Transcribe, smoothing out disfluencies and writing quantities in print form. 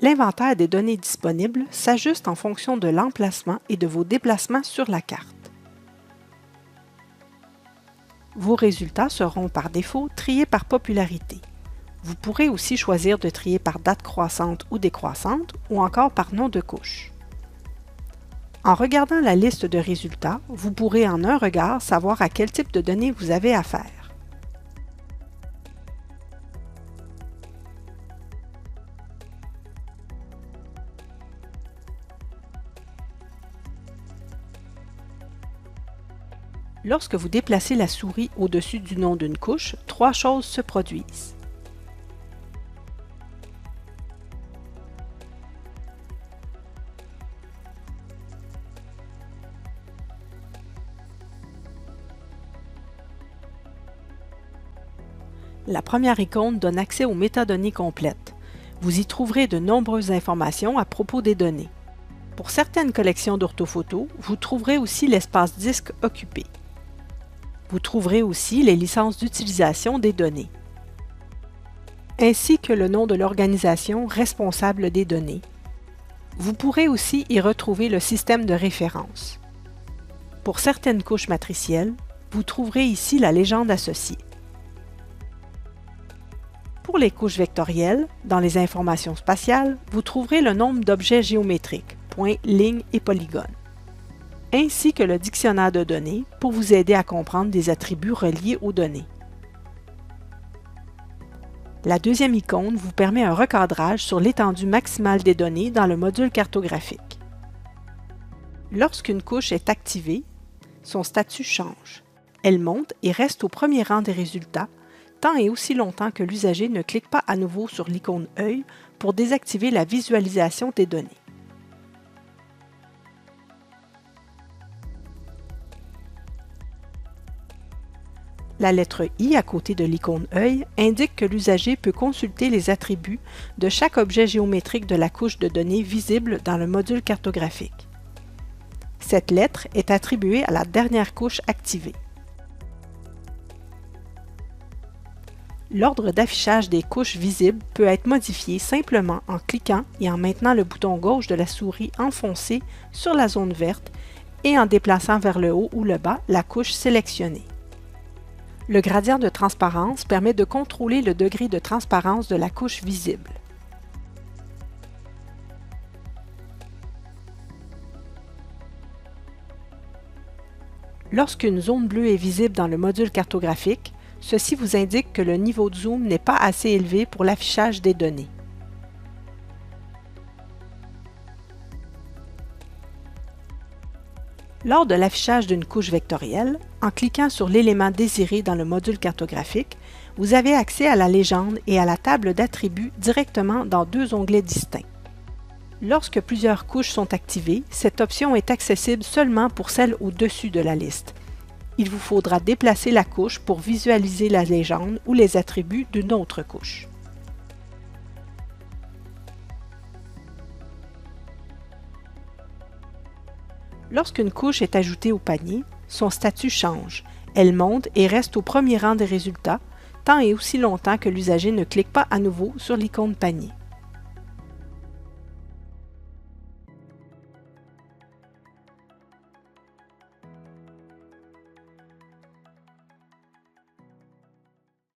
L'inventaire des données disponibles s'ajuste en fonction de l'emplacement et de vos déplacements sur la carte. Vos résultats seront par défaut triés par popularité. Vous pourrez aussi choisir de trier par date croissante ou décroissante ou encore par nom de couche. En regardant la liste de résultats, vous pourrez en un regard savoir à quel type de données vous avez affaire. Lorsque vous déplacez la souris au-dessus du nom d'une couche, trois choses se produisent. La première icône donne accès aux métadonnées complètes. Vous y trouverez de nombreuses informations à propos des données. Pour certaines collections d'orthophotos, vous trouverez aussi l'espace disque occupé. Vous trouverez aussi les licences d'utilisation des données, ainsi que le nom de l'organisation responsable des données. Vous pourrez aussi y retrouver le système de référence. Pour certaines couches matricielles, vous trouverez ici la légende associée. Pour les couches vectorielles, dans les informations spatiales, vous trouverez le nombre d'objets géométriques, points, lignes et polygones, ainsi que le dictionnaire de données pour vous aider à comprendre des attributs reliés aux données. La deuxième icône vous permet un recadrage sur l'étendue maximale des données dans le module cartographique. Lorsqu'une couche est activée, son statut change. Elle monte et reste au premier rang des résultats, tant et aussi longtemps que l'usager ne clique pas à nouveau sur l'icône œil pour désactiver la visualisation des données. La lettre I à côté de l'icône œil indique que l'usager peut consulter les attributs de chaque objet géométrique de la couche de données visible dans le module cartographique. Cette lettre est attribuée à la dernière couche activée. L'ordre d'affichage des couches visibles peut être modifié simplement en cliquant et en maintenant le bouton gauche de la souris enfoncé sur la zone verte et en déplaçant vers le haut ou le bas la couche sélectionnée. Le gradient de transparence permet de contrôler le degré de transparence de la couche visible. Lorsqu'une zone bleue est visible dans le module cartographique, ceci vous indique que le niveau de zoom n'est pas assez élevé pour l'affichage des données. Lors de l'affichage d'une couche vectorielle, en cliquant sur l'élément désiré dans le module cartographique, vous avez accès à la légende et à la table d'attributs directement dans deux onglets distincts. Lorsque plusieurs couches sont activées, cette option est accessible seulement pour celles au-dessus de la liste. Il vous faudra déplacer la couche pour visualiser la légende ou les attributs d'une autre couche. Lorsqu'une couche est ajoutée au panier, son statut change. Elle monte et reste au premier rang des résultats, tant et aussi longtemps que l'usager ne clique pas à nouveau sur l'icône panier.